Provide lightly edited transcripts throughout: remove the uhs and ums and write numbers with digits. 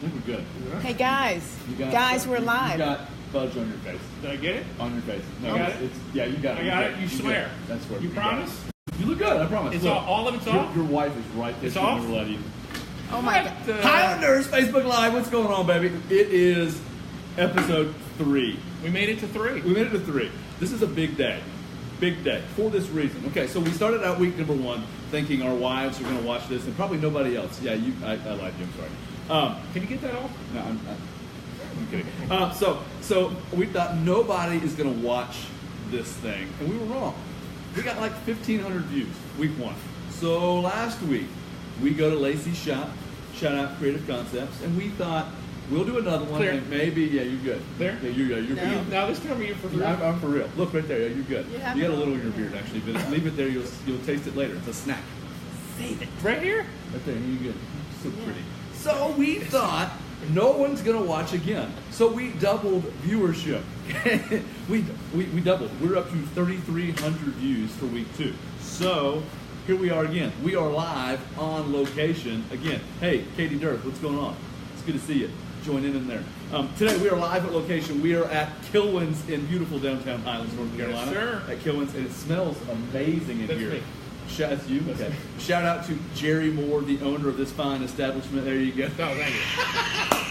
I think we're good. Hey guys, we're live. You got fudge on your face. Did I get it? On your face. No, I got it? Yeah, you got it. I got it? You swear? Good. That's where You promise? You look good, I promise. It's Look, all of it's off? Your wife is right there. It's off? Never let you. Oh my God. Highlanders Facebook Live, what's going on, baby? It is episode 3. We made it to 3. We made it to 3. This is a big day. Big day. For this reason. Okay, so we started out week number 1 thinking our wives are going to watch this and probably nobody else. Yeah, I lied to you, I'm sorry. Can you get that off? No, I'm kidding. So we thought nobody is going to watch this thing, and we were wrong. We got like 1,500 views week 1. So last week, we go to Lacey's shop, shout out Creative Concepts, and we thought we'll do another one, Clear. and maybe, yeah, you're good. There? Yeah, you're No. good. Now this time you're for real. I'm for real. Look right there, yeah, you're good. Yeah. You got a little in your beard, actually, but leave it there, you'll taste it later. It's a snack. Save it. Right here? Right there, you're good. So pretty. So we thought no one's gonna watch again. So we doubled viewership. we doubled. We're up to 3,300 views for week 2. So here we are again. We are live on location again. Hey, Katie Dirk, what's going on? It's good to see you. Join in there. Today we are live at location. We are at Kilwins in beautiful downtown Highlands, North Carolina. sir. At Kilwins, and it smells amazing in That's here. me. That's you? Okay. Shout out to Jerry Moore, the owner of this fine establishment. There you go. No, thank you.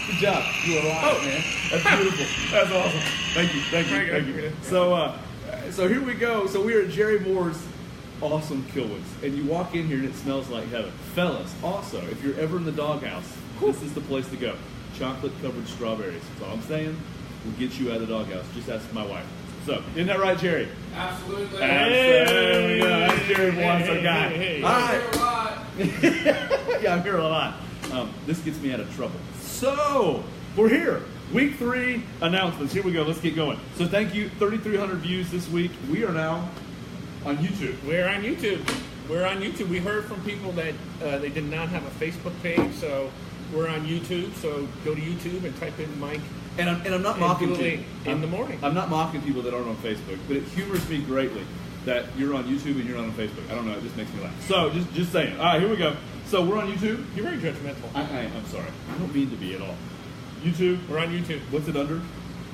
Good job. You were alive, man. That's beautiful. That's awesome. Thank you. So here we go. So we are at Jerry Moore's awesome Kilwins, and you walk in here and it smells like heaven. Fellas, also, if you're ever in the doghouse, this is the place to go. Chocolate-covered strawberries. That's all I'm saying. We'll get you out of the doghouse. Just ask my wife. So, isn't that right, Jerry? Absolutely. There we go. That's Jerry Moore's our guy. Hey. All Here right. a lot. Yeah, I'm here a lot. This gets me out of trouble. So, we're here. Week 3 announcements. Here we go. Let's get going. So, thank you. 3,300 views this week. We are now on YouTube. We're on YouTube. We're on YouTube. We heard from people that they did not have a Facebook page, so we're on YouTube. So go to YouTube and type in Mike. And I'm not And mocking Dooley people. in the morning. I'm not mocking people that aren't on Facebook, but it humors me greatly that you're on YouTube and you're not on Facebook. I don't know. It just makes me laugh. So, just saying. All right, here we go. So, we're on YouTube. You're very judgmental. I'm sorry. I don't mean to be at all. YouTube. We're on YouTube. What's it under?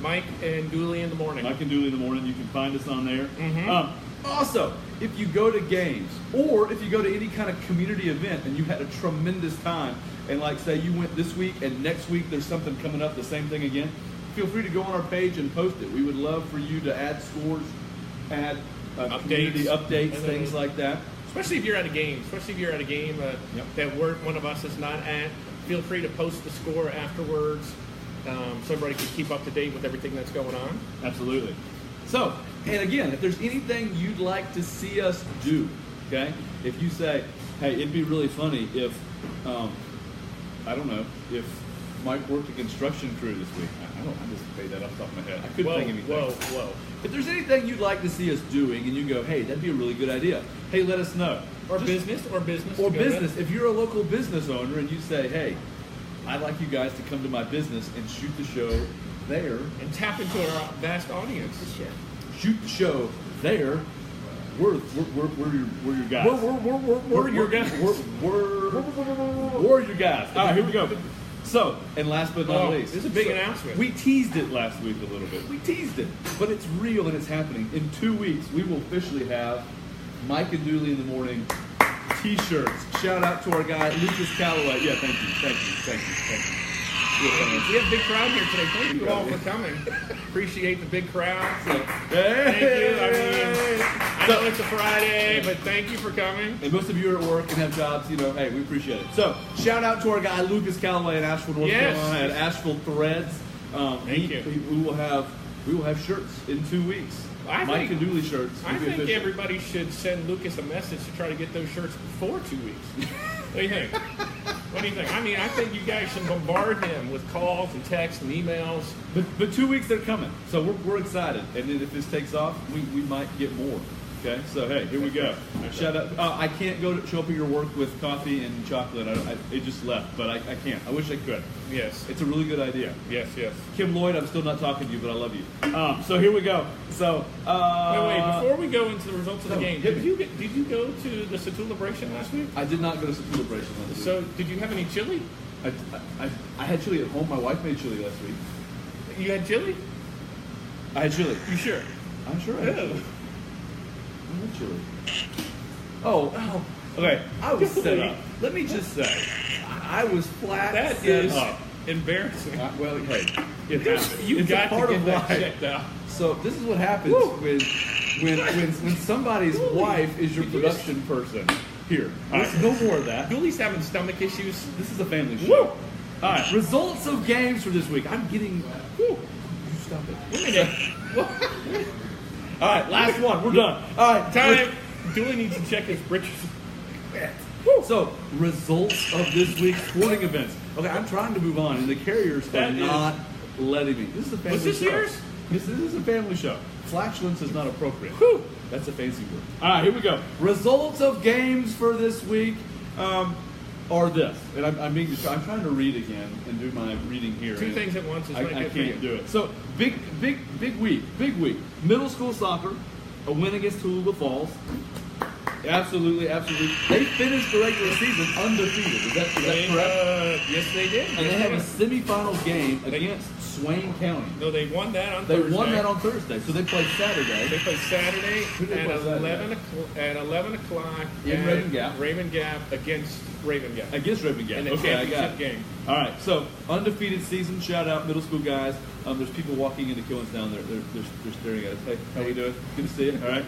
Mike and Dooley in the morning. Mike and Dooley in the morning. You can find us on there. Mhm. Also, if you go to games or if you go to any kind of community event and you had a tremendous time, and like say you went this week and next week there's something coming up, the same thing again, feel free to go on our page and post it. We would love for you to add scores, add community updates, things like that. Especially if you're at a game. That one of us is not at. Feel free to post the score afterwards, so everybody can keep up to date with everything that's going on. Absolutely. So, and again, if there's anything you'd like to see us do, okay? If you say, hey, it'd be really funny if, I don't know, if Mike worked a construction crew this week. I just made that off the top of my head. I couldn't think of anything. Whoa. If there's anything you'd like to see us doing and you go, hey, that'd be a really good idea, hey, let us know. Or business. If you're a local business owner and you say, hey, I'd like you guys to come to my business and shoot the show there. And tap into our vast audience. Shoot the show there. We're your guys. We're your guys. We're your guys. All right, here we go. So, and last but not least, this is a big announcement. We teased it last week a little bit. We teased it, but it's real and it's happening. In 2 weeks, we will officially have Mike and Dooley in the morning T-shirts. Shout out to our guy Lucas Calloway. Yeah, thank you. We have a big crowd here today. Thank you all for coming. Appreciate the big crowd. So, thank you. I know it's a Friday, but thank you for coming. And most of you are at work and have jobs, hey, we appreciate it. So, shout out to our guy Lucas Calloway in Asheville, North Carolina at Asheville Threads. Thank you. We will have shirts in 2 weeks. Mike and Dooley shirts. I think everybody should send Lucas a message to try to get those shirts before 2 weeks. What do you think? I mean, I think you guys should bombard him with calls and texts and emails. But 2 weeks they're coming, so we're excited. And then if this takes off, we might get more. Okay, so hey, here we go. Shout out. I can't show up at your work with coffee and chocolate. It just left, but I can't. I wish I could. Yes. It's a really good idea. Yes. Kim Lloyd, I'm still not talking to you, but I love you. So here we go. So wait, before we go into the results of the game, did you go to the Celebration last week? I did not go to Celebration last week. So did you have any chili? I had chili at home. My wife made chili last week. You had chili? I had chili. You sure? I'm sure I had chili. I had chili. Oh, okay. I was set up. Let me just say, I was flat. That set is up. embarrassing. Well, hey, it happens. You've It's got a part to get of that life. checked out. So this is what happens when somebody's wife is your production person. Here, there's no more of that. Dooley's having stomach issues. This is a family show. Woo! All right, results of games for this week. I'm getting. Whew, you stop it. Wait a minute. All right, last one. We're done. All right, Time. Dooley needs to check his britches. So, results of this week's sporting events. Okay, I'm trying to move on, and the Carriers are not letting me. This is a family Was this show. yours? This is a family show. Flatulence is not appropriate. Whew. That's a fancy word. All right, here we go. Results of games for this week are this. And I'm trying to read again and do my reading here. Two things at once is not I good for you. can't do it. So, big week. Middle school soccer, a win against Tallulah Falls. Absolutely. They finished the regular season undefeated. Is that correct? Yes, they did. And they have a semifinal game against Swain County. No, they won that on They Thursday. won that on Thursday, so they played Saturday. They play Saturday Who did they at play Saturday? 11 o'clock In at Raven Gap. Raven Gap against Raven Gap. Against Raven Gap. In the Okay, I got championship it. game. All right, so undefeated season. Shout out middle school guys. There's people walking into Killings down there. They're staring at us. Hey, how we doing? Good to see you. All right.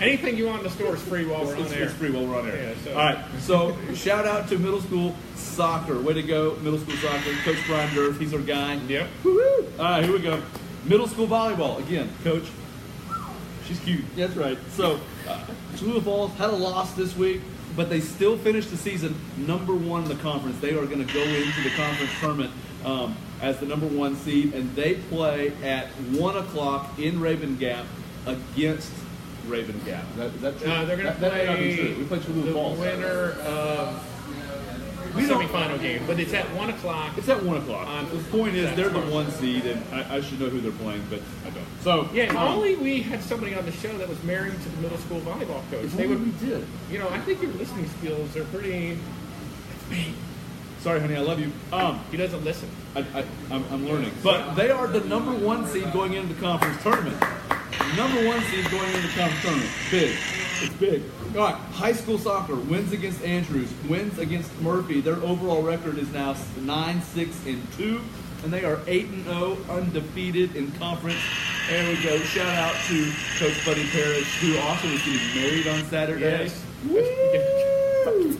Anything you want in the store is free while we're on It's air. free while we're on air. Yeah, so- All right. So shout out to middle school soccer. Way to go, middle school soccer. Coach Brian Durf, he's our guy. Yep. Woo-hoo. All right, here we go. Middle school volleyball again, Coach. She's cute. That's right. So Tallulah Falls had a loss this week, but they still finished the season number 1 in the conference. They are going to go into the conference tournament as the number 1 seed, and they play at 1 o'clock in Raven Gap against Raven Gap. Is that true? They're going to That may not be play true. We play Tallulah the Falls. winner of the semifinal game, but it's at 1 o'clock. It's at 1 o'clock. The point is, they're the 1 seed, and I should know who they're playing, but I don't. So Yeah, if only we had somebody on the show that was married to the middle school volleyball coach. if They only would, we did. you know, I think your listening skills are pretty. Sorry, honey, I love you. He doesn't listen. I'm learning. But they are the number 1 seed going into the conference tournament. Number 1 seed going into the conference tournament. Big. It's big. All right, high school soccer wins against Andrews, wins against Murphy. Their overall record is now 9-6-2, and they are 8-0, undefeated in conference. There we go. Shout out to Coach Buddy Parrish, who also is getting married on Saturday. Yes. Woo!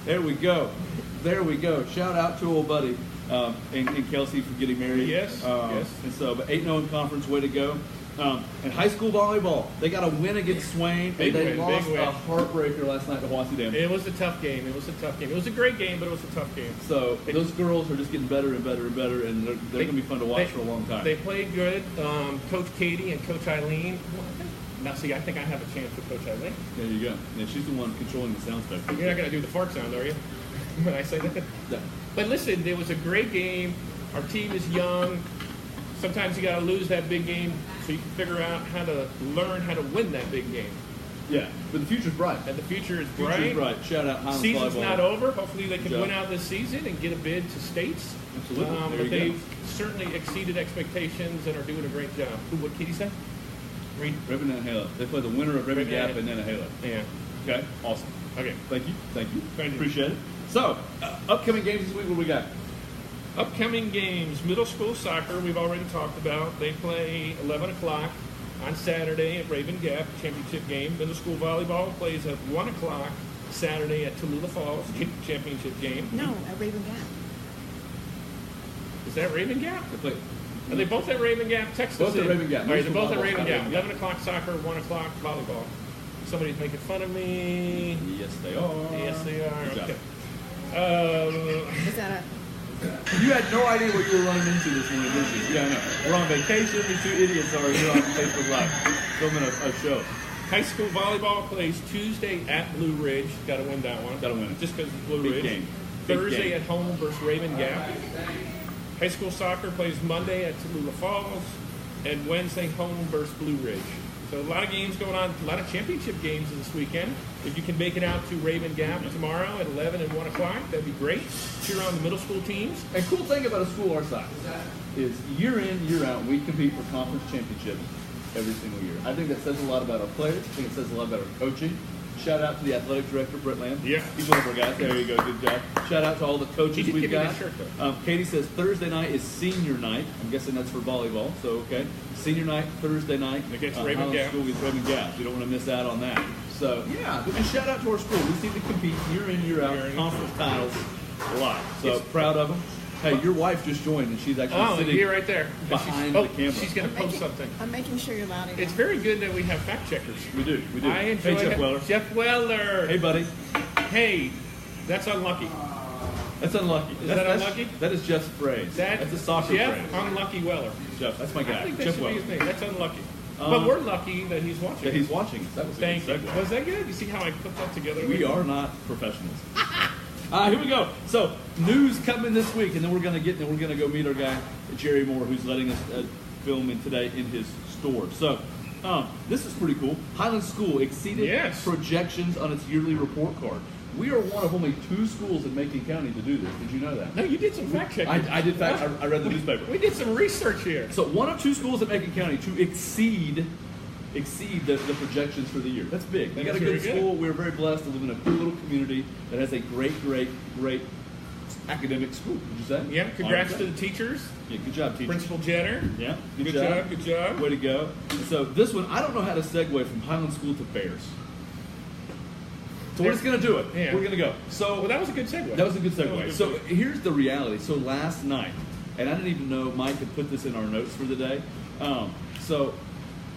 There we go. There we go. Shout out to old Buddy and Kelsey for getting married. Yes, yes. And so, but 8-0 in conference, way to go. And high school volleyball, they got a win against Swain, Big and they win, lost big win. a heartbreaker last night to Wassy Dam. It was a tough game. It was a great game, but it was a tough game. So those girls are just getting better and better and better, and they're going to be fun to watch for a long time. They played good. Coach Katie and Coach Eileen. Now, see, I think I have a chance with Coach Eileen. There you go. Yeah, she's the one controlling the sound spectrum. You're not going to do the fart sound, are you? When I say that? Yeah. But listen, it was a great game. Our team is young. Sometimes you got to lose that big game so you can figure out how to learn how to win that big game. Yeah, but the future's bright. And the future is Future's bright. bright. Shout out Highlands Season's Volleyball. not over. Hopefully they can Good job. win out this season and get a bid to states. Absolutely. There But you they've go. certainly exceeded expectations and are doing a great job. What Katie say? Read. Raven and Halo. They play the winner of Raven Raven Gap and- and then a Halo. Yeah. Okay, awesome. Okay. Thank you. Thank you. Appreciate it. So, upcoming games this week, what do we got? Upcoming games, middle school soccer, we've already talked about. They play 11 o'clock on Saturday at Raven Gap, championship game. Middle school volleyball plays at 1 o'clock Saturday at Tallulah Falls, championship game. No, at Raven Gap. Is that Raven Gap? They play. Are they both at Raven Gap? Text Both us at in. Raven Gap. All right, they're both at Volleyball Raven at Gap. Raven Gap. 11 o'clock soccer, 1 o'clock volleyball. Somebody's making fun of me. Yes, they are. Yes, they are. Good job. Okay. Is that You had no idea what you were running into this morning, did you? Yeah, I know. We're on vacation. These two idiots are here on Facebook Live filming a show. High school volleyball plays Tuesday at Blue Ridge. Got to win that one. Gotta win it. Just because it's Blue Big Ridge. game. Big Thursday game. at home versus Raven Gap. High school soccer plays Monday at Tallulah Falls. And Wednesday home versus Blue Ridge. So a lot of games going on, a lot of championship games this weekend. If you can make it out to Raven Gap tomorrow at 11 and 1 o'clock, that'd be great. Cheer on the middle school teams. And cool thing about a school our size is year in, year out, we compete for conference championships every single year. I think that says a lot about our players. I think it says a lot about our coaching. Shout out to the athletic director, Brett Lamb. Yeah. He's one of our guys. There you go. Good job. Shout out to all the coaches we've got. Katie says Thursday night is senior night. I'm guessing that's for volleyball. So, okay. Senior night, Thursday night. Against Raven Gap. School against Raven Gap. You don't want to miss out on that. So, yeah. And shout out to our school. We seem to compete year in, year out. Conference titles a lot. So, proud of them. Hey, your wife just joined, and she's actually sitting here right there behind the camera. She's going to post something. I'm making sure you're loud enough. It's very good that we have fact checkers. We do. I enjoy Hey, Jeff Weller. Jeff Weller. Hey, buddy. Hey, that's unlucky. That's unlucky. Is that unlucky? That is Jeff's phrase. That's a soccer Jeff phrase. Unlucky Weller. Jeff, that's my guy. I think that Jeff should be Weller. his name. That's unlucky. But we're lucky that he's watching. That he's watching. That was Thank you. a good segue. Was that good? You see how I put that together? We are not professionals. Here we go. So news coming this week, and then we're gonna go meet our guy Jerry Moore, who's letting us film in today in his store. So this is pretty cool. Highlands School exceeded projections on its yearly report card. We are one of only 2 schools in Macon County to do this. Did you know that? No, you did some fact checking. I did fact. I read the newspaper. We did some research here. So one of 2 schools in Macon County to exceed the projections for the year. That's big. We got a good school. We're very blessed to live in a cool little community that has a great academic school. Would you say? Yeah. Congrats to the teachers. Yeah. Good job, teachers. Principal Jenner. Yeah. Good job. Good job. Way to go. And so this one, I don't know how to segue from Highlands School to Bears. So we're just going to do it. Yeah. We're going to go. So that was a good segue. That was a good segue. So here's the reality. So last night, and I didn't even know Mike had put this in our notes for the day. So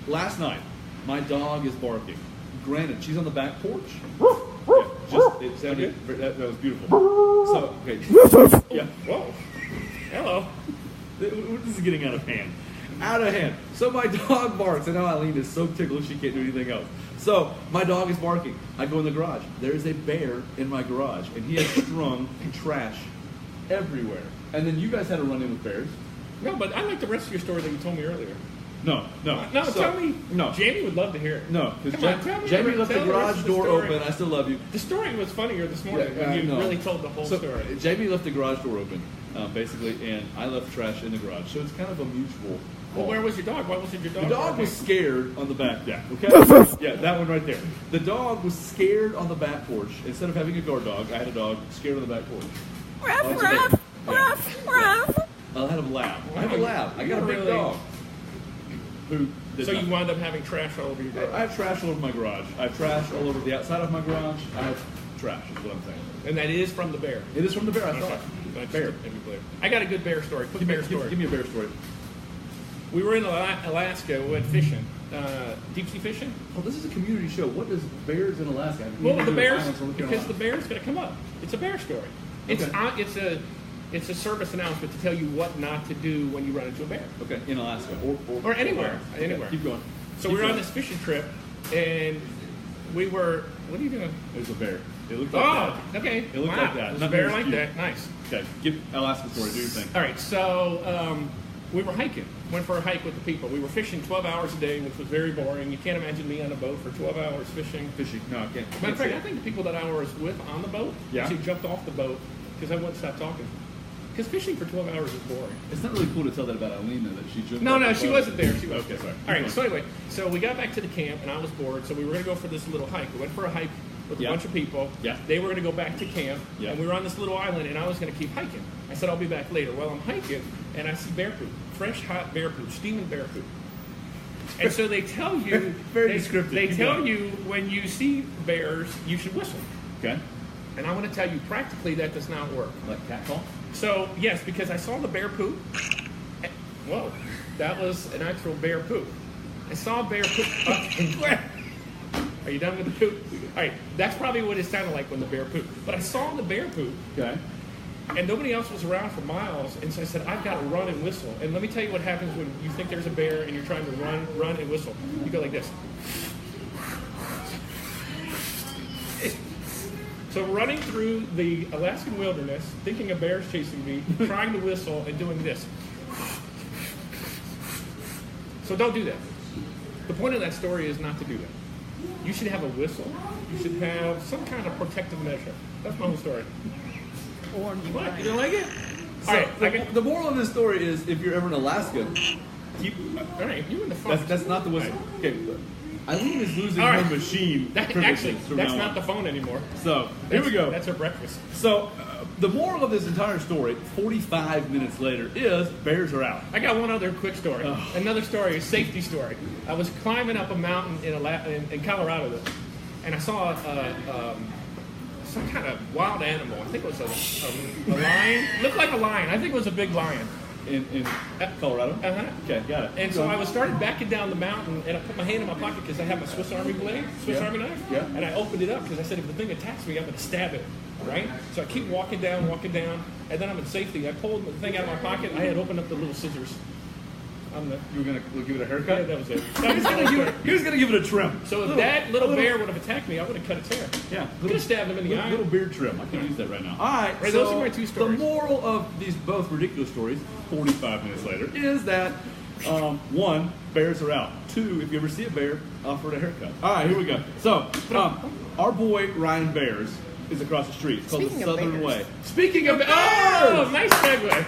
last night, my dog is barking. Granted, she's on the back porch. It sounded that was beautiful. So okay. Yeah. Whoa. Hello. This is getting out of hand. Out of hand. So my dog barks, and now Eileen is so tickled she can't do anything else. So my dog is barking. I go in the garage. There is a bear in my garage, and he has strung trash everywhere. And then you guys had a run-in with bears. No, but I like the rest of your story that you told me earlier. No. Tell me. No. Jamie would love to hear it. No, because Jamie left the garage door open. I still love you. The story was funnier this morning when you really told the whole story. Jamie left the garage door open, basically, and I left trash in the garage. So it's kind of a mutual. Well, where was your dog? Why wasn't your dog? The dog was scared on the back deck. Okay. Yeah, that one right there. The dog was scared on the back porch. Instead of having a guard dog, I had a dog scared on the back porch. Ruff. I had a lab. I have a lab. I got a big dog. So you wound up having trash all over your garage? I have trash all over my garage. I have trash all over the outside of my garage. I have trash, is what I'm saying. And that is from the bear? It is from the bear, I thought. Bear. I got a good bear story. Quick bear story. Give me a bear story. We were in Alaska. We went fishing. Deep sea fishing. Oh, this is a community show. What does bears in Alaska have? Well, the bears, because the bear's going to come up. It's a bear story. Okay. It's a service announcement to tell you what not to do when you run into a bear. Okay, in Alaska or anywhere. Anywhere. Keep going. So we were on this fishing trip, and we were. What are you doing? There's a bear. It looked like that. Okay. It looked like that. There's a bear like that. Nice. Okay, give Alaska story. Do your thing. All right. So we were hiking. Went for a hike with the people. We were fishing 12 hours a day, which was very boring. You can't imagine me on a boat for 12 hours fishing. No, I can't. Matter of fact, I think the people that I was with on the boat actually jumped off the boat because I wouldn't stop talking. Because fishing for 12 hours is boring. It's not really cool to tell that about Eileen, though, that she jumped No, she wasn't there. She wasn't. Okay, sorry. All right, so anyway, so we got back to the camp, and I was bored, so we were going to go for this little hike. We went for a hike with a bunch of people. Yeah. They were going to go back to camp, and we were on this little island, and I was going to keep hiking. I said, I'll be back later. Well, I'm hiking, and I see bear poop. Fresh, hot bear poop. Steaming bear poop. And so they tell you... Very descriptive. They tell you when you see bears, you should whistle. Okay. And I want to tell you, practically, that does not work. Like cat call? So, yes, because I saw the bear poop. Whoa, that was an actual bear poop. I saw bear poop. Are you done with the poop? All right, that's probably what it sounded like when the bear pooped. But I saw the bear poop. Okay. And nobody else was around for miles, and so I said, I've got to run and whistle. And let me tell you what happens when you think there's a bear and you're trying to run and whistle. You go like this. So running through the Alaskan wilderness, thinking a bear's chasing me, trying to whistle, and doing this. So don't do that. The point of that story is not to do that. You should have a whistle. You should have some kind of protective measure. That's my whole story. Or you What? might. You don't like it? So All right. the moral of this story is, if you're ever in Alaska, keep. All right. You in the phone. That's not the whistle. Okay. Eileen is losing All right. her machine. Actually, from that's now not on. the phone anymore. So here we go. That's her breakfast. So the moral of this entire story, 45 minutes later, is bears are out. I got one other quick story. Oh. Another story, a safety story. I was climbing up a mountain in Colorado, and I saw some kind of wild animal. I think it was a lion. Looked like a lion. I think it was a big lion. In Colorado? Uh-huh. Okay, got it. And so I started backing down the mountain, and I put my hand in my pocket because I have my Swiss Army blade, Army knife. Yeah. And I opened it up because I said, if the thing attacks me, I'm going to stab it, right? So I keep walking down, and then I'm in safety. I pulled the thing out of my pocket. I had opened up the little scissors. You were going to give it a haircut? Yeah, that was it. That was the whole story. He was going to give it a trim. So if that little bear would have attacked me, I would have cut its hair. Yeah. Could have stabbed him in the eye. Little beard trim. I can use that right now. All right. Right, so those are my two stories. The moral of these both ridiculous stories, 45 minutes later, is that one, bears are out. Two, if you ever see a bear, offer it a haircut. All right, here we go. So our boy Ryan Bears is across the street. It's called Speaking the of Southern bears. Way. Speaking of bears! Oh, nice segue.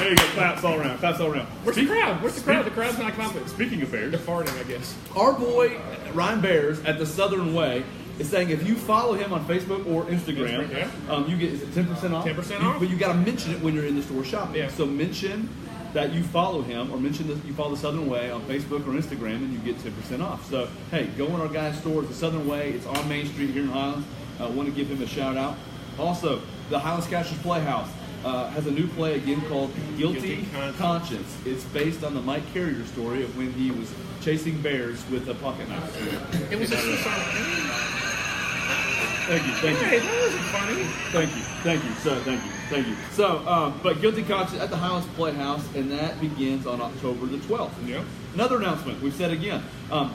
There you go. Claps all around. Claps all around. Where's the crowd? Where's the crowd? The crowd's not clapping. Speaking of bears, They're farting, I guess. our boy Ryan Bears at the Southern Way is saying if you follow him on Facebook or Instagram, Yeah. you get, is it 10% off? 10% off? But you got to mention it when you're in the store shopping. Yeah. So mention that you follow him, or mention that you follow the Southern Way on Facebook or Instagram, and you get 10% off. So hey, go in our guy's store. It's the Southern Way. It's on Main Street here in Highlands. I want to give him a shout out. Also, the Highlands Cashers Playhouse has a new play again called Guilty Conscience. It's based on the Mike Carrier story of when he was chasing bears with a pocket knife. It was a suicide. Thank you. Hey, that wasn't funny. Thank you. So, but Guilty Conscience at the Highlands Playhouse, and that begins on October the 12th. Yeah. Another announcement, we've said again,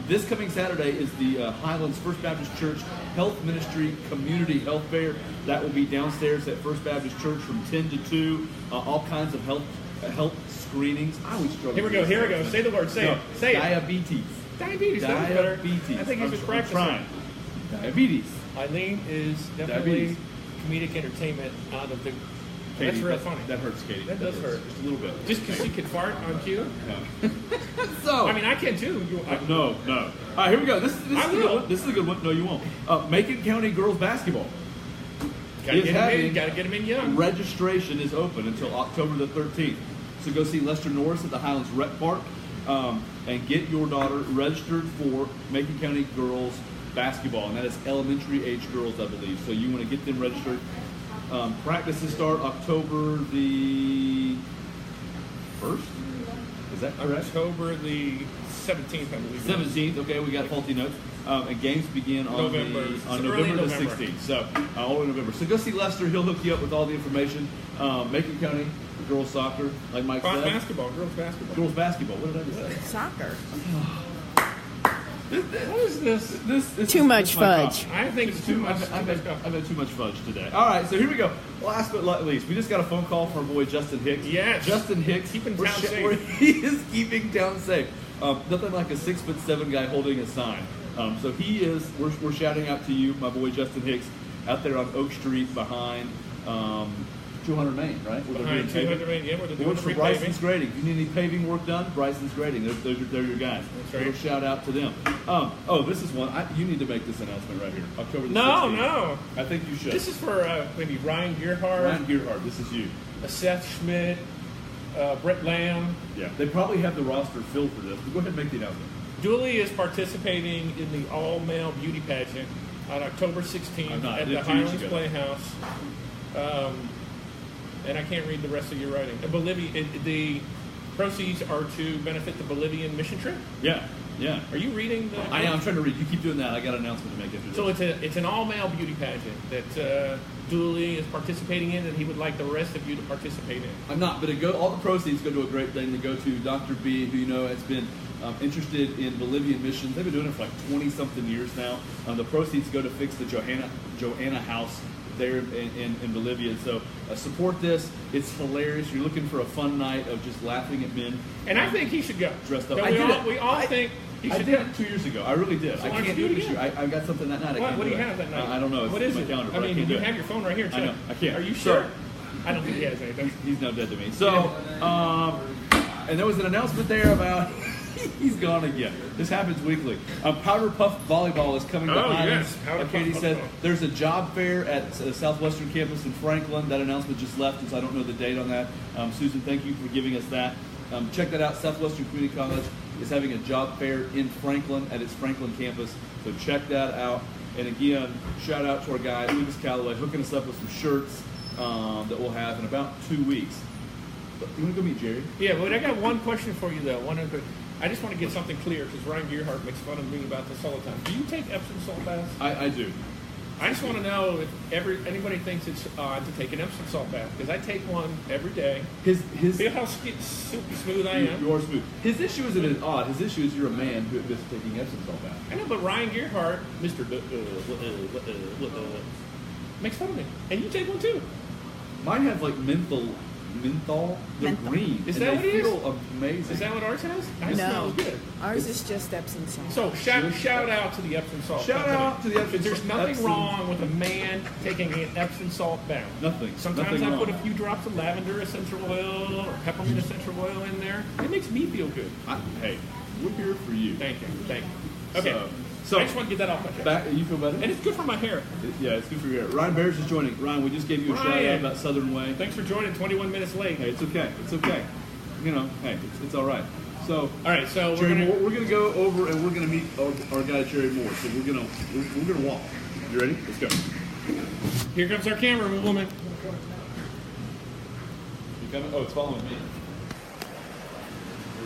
this coming Saturday is the Highlands First Baptist Church Health Ministry Community Health Fair. That will be downstairs at First Baptist Church from 10 to 2. All kinds of health screenings. I always struggle. Here we go. Say the word. Say it. Say it. Diabetes. Diabetes. That was better. Diabetes. I think you should I'm practice trying. it. Diabetes. Eileen is definitely comedic entertainment out of the. Katie, that's real funny. That hurts, Katie. That does hurt. Just a little bit. Just because she can fart on cue. Yeah. So. I mean, I can too. No. All right, here we go. This is I a good will. one. This is a good one. No, you won't. Macon County girls basketball. Gotta get them in young. Registration is open until October the 13th. So go see Lester Norris at the Highlands Rec Park and get your daughter registered for Macon County girls basketball, and that is elementary age girls, I believe. So you want to get them registered. Practices start October the 1st. Is that correct? October the 17th, I believe. 17th. Okay, we got faulty notes. And games begin on November. November the 16th. So all in November. So go see Lester. He'll hook you up with all the information. Macon County girls soccer, like Mike said. Girls basketball. Girls basketball. What did I just say? Soccer. What is this? This Too is much my fudge. cop. I think it's too much. I've had too much fudge today. All right, so here we go. Last but not least, we just got a phone call from our boy Justin Hicks. Yes. Justin Hicks. Keeping town safe. He is keeping town safe. Nothing like a 6'7" guy holding a sign. So he is. We're shouting out to you, my boy Justin Hicks, out there on Oak Street behind 200 Main, right? Behind 200 Main, yeah, where they're He doing works for repaving. Bryson's Grading. If you need any paving work done, Bryson's Grading. They're your guys. That's right. Little shout out to them. This is one. You need to make this announcement right here. October the 16th. No. I think you should. This is for maybe Ryan Gearhart, Ryan Gearhart. This is you. Seth Schmidt, Brett Lamb. Yeah. They probably have the roster filled for this. But go ahead and make the announcement. Dooley is participating in the all-male beauty pageant on October 16th I'm not. at I did the 2 weeks Highlands ago. Playhouse. And I can't read the rest of your writing. The proceeds are to benefit the Bolivian mission trip. Yeah. Are you reading the? I am. I'm trying to read. You keep doing that. I got an announcement to make after this. So it's an all-male beauty pageant that Dooley is participating in, and he would like the rest of you to participate in. I'm not, but all the proceeds go to a great thing. They go to Dr. B, who has been interested in Bolivian missions. They've been doing it for like 20-something years now. The proceeds go to fix the Joanna House there in Bolivia. So support this. It's hilarious. You're looking for a fun night of just laughing at men. And I think he should go. Dressed up. We all think he should I did go. it 2 years ago. I really did. So I why don't can't you do do it it this year. I got something that night. What do you have that night? I don't know. It's What in is my it? calendar. I mean, can't do you it. have your phone right here, too. I know. I can't. Are you sure? So, I don't think he has anything. he's now dead to me. So, and there was an announcement there about he's gone again. This happens weekly. Powder Puff Volleyball is coming to Highlands. yes. Powder Katie Puff said Volleyball. there's a job fair at Southwestern campus in Franklin. That announcement just left, so I don't know the date on that. Susan, thank you for giving us that. Check that out. Southwestern Community College is having a job fair in Franklin at its Franklin campus. So check that out. And again, shout out to our guy, Lucas Calloway, hooking us up with some shirts that we'll have in about 2 weeks. You want to go meet Jerry? Yeah, but I got one question for you, though. I just want to get something clear, because Ryan Gearhart makes fun of me about this all the time. Do you take Epsom salt baths? I do. I just want to know if anybody thinks it's odd to take an Epsom salt bath, because I take one every day. His Feel how silky smooth I am. You're smooth. His issue isn't odd. His issue is you're a man who is taking Epsom salt bath. I know, but Ryan Gearhart, Mr. Makes fun of me. And you take one, too. Mine have like menthol. They're Menthol. green. Is and that they what it is? feel amazing. Is that what ours has? I No, smells good. ours is just Epsom salt. So shout out to the Epsom salt. Shout company. out to the Epsom Because there's salt- nothing Epsom- wrong with a man taking an Epsom salt bath. Nothing. Sometimes Nothing I put a wrong. few drops of lavender essential oil or peppermint essential oil in there. It makes me feel good. Hey, we're here for you. Thank you. Okay. So I just want to get that off my chest. back. You feel better? And it's good for my hair. Yeah, it's good for your hair. Ryan Bears is joining. Ryan, we just gave you a shout out Ryan. about Southern Way. Thanks for joining 21 minutes late. Hey, it's okay. It's okay. You know, hey, it's all right. So, All right, so Jerry Moore, we're gonna go over and we're gonna meet our guy Jerry Moore. So we're gonna walk. You ready? Let's go. here comes our camerawoman. You coming? Oh, it's following me. Here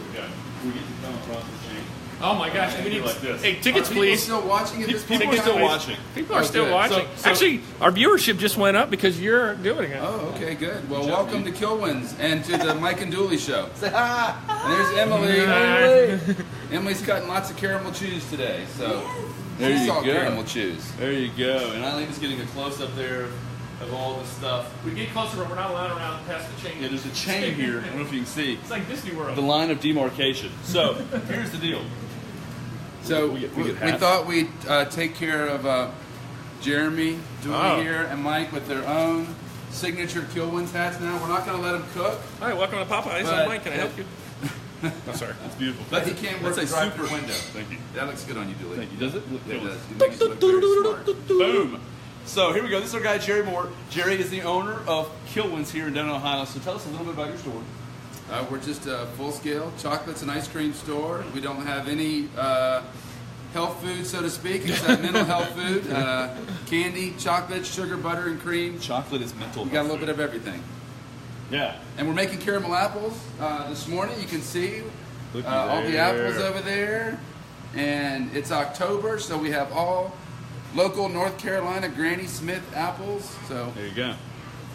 we go. We get to come across the street. Oh my gosh, we need like this. Hey, tickets, Are people please. still watching at this point? People are still watching. People are Oh, still good. watching. So- Actually, our viewership just went up because you're doing it. Oh, okay, good. Well, Good job, welcome you. to Kilwins and to the Mike and Dooley show. Say hi. And there's Emily. Hi. Emily's cutting lots of caramel chews today, so There you salt go. caramel chews. There you go. And Eileen's getting a close up there of all the stuff. We get closer, but we're not allowed around past the chain. Yeah, there's a chain here. I don't know if you can see It's like Disney World. the line of demarcation. So here's the deal. So We we get hats. thought we'd take care of Jeremy, Dooley Oh. here, and Mike with their own signature Kilwins hats now. We're not going to let them cook, Hi, welcome to Popeyes. But- I'm Mike. Can I help you? Oh, sorry. It's beautiful. but he can't work the That's a drive-through super window. Thank you. That looks good on you, Dooley. Thank you. Does it? Yeah, it does. You make us look very smart. Boom. So here we go. This is our guy, Jerry Moore. Jerry is the owner of Kilwins here in Denton, Ohio. So tell us a little bit about your store. We're just a full-scale chocolates and ice cream store. We don't have any health food, so to speak, except mental health food. Candy, chocolate, sugar, butter, and cream. Chocolate is mental. We got a little bit of everything. Yeah. And we're making caramel apples this morning. You can see Looky all the there. apples over there. And it's October, so we have all local North Carolina Granny Smith apples. So There you go.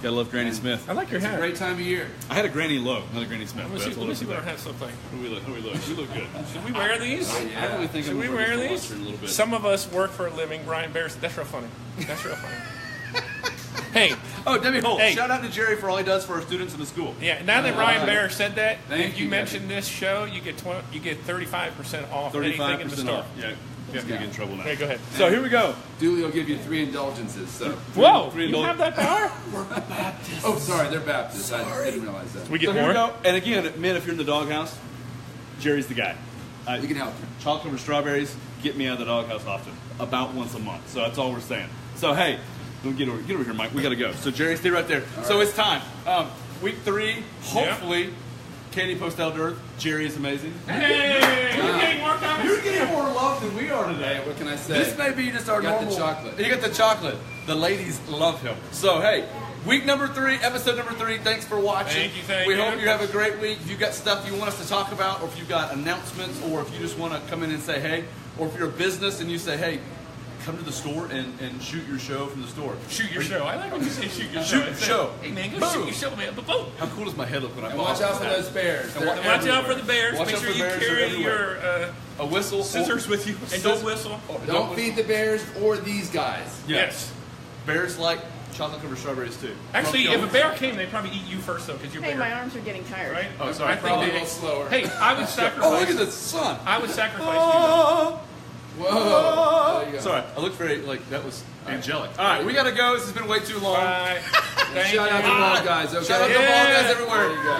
Gotta love Granny Smith. I like your it's a hat. great time of year. I had a Granny Low, not a Granny Smith. Let me see what our hats look like. How do we look? How do we look? We look good. Should we wear these? I really think Should I'm we gonna wear put this these? on in a little bit. Some of us work for a living. Brian Bears. That's real funny. That's real funny. Hey, Oh, Debbie Holt. Hey. Shout out to Jerry for all he does for our students in the school. yeah. Now that Ryan Bear said that, Thank if you you, mention this show, you get 35% off anything in the 35% store. off. Yeah. Yeah, I'm gonna get in trouble now. Okay, go ahead. So here we go. Dooley will give you 3 indulgences. So. Whoa, Three you adult- have that power? Oh, sorry, they're Baptists. I didn't realize that. We So get here we more. go. And again, men, if you're in the doghouse, Jerry's the guy. We can help you. Chocolate covered strawberries get me out of the doghouse often, about once a month. So that's all we're saying. So hey, get over here, Mike. We gotta go. So Jerry, stay right there. So it's time. Week 3. Hopefully, Katie Postel Earth. Jerry is amazing. Hey, you're getting more comments. You're getting more love than we are today. Hey, what can I say? This may be just our You got the normal. chocolate. You got the chocolate. The ladies love him. So hey, week number 3, episode number 3. Thanks for watching. Thank we you. hope you have a great week. If you got stuff you want us to talk about, or if you got announcements, or if you just want to come in and say hey, or if you're a business and you say hey, come to the store and shoot your show from the store. Shoot your show. I like when you say shoot your show. Shoot your show. Hey man, go Boom. shoot your show, man. Boom. How cool does my head look when I And watch out for those bears. And They're watch Watch out everywhere. for the bears. Watch Make out sure for you bears, they're carry everywhere. your a whistle, scissors with you, and don't whistle. Don't feed the bears or these guys. Yes. Bears like chocolate covered strawberries too. Actually, if a bear came, they'd probably eat you first, though, because you're Hey, bear. my arms are getting tired. Right? Oh, sorry. I think Probably a they, little slower. hey, I would sacrifice. Oh, look at the sun. I would sacrifice you. Whoa. There you go. Sorry, I looked very that was angelic. All right, we gotta go. This has been way too long. Bye. Thank Shout out to you. the ball guys, okay? Shout out to the ball guys Yeah. everywhere. There you go.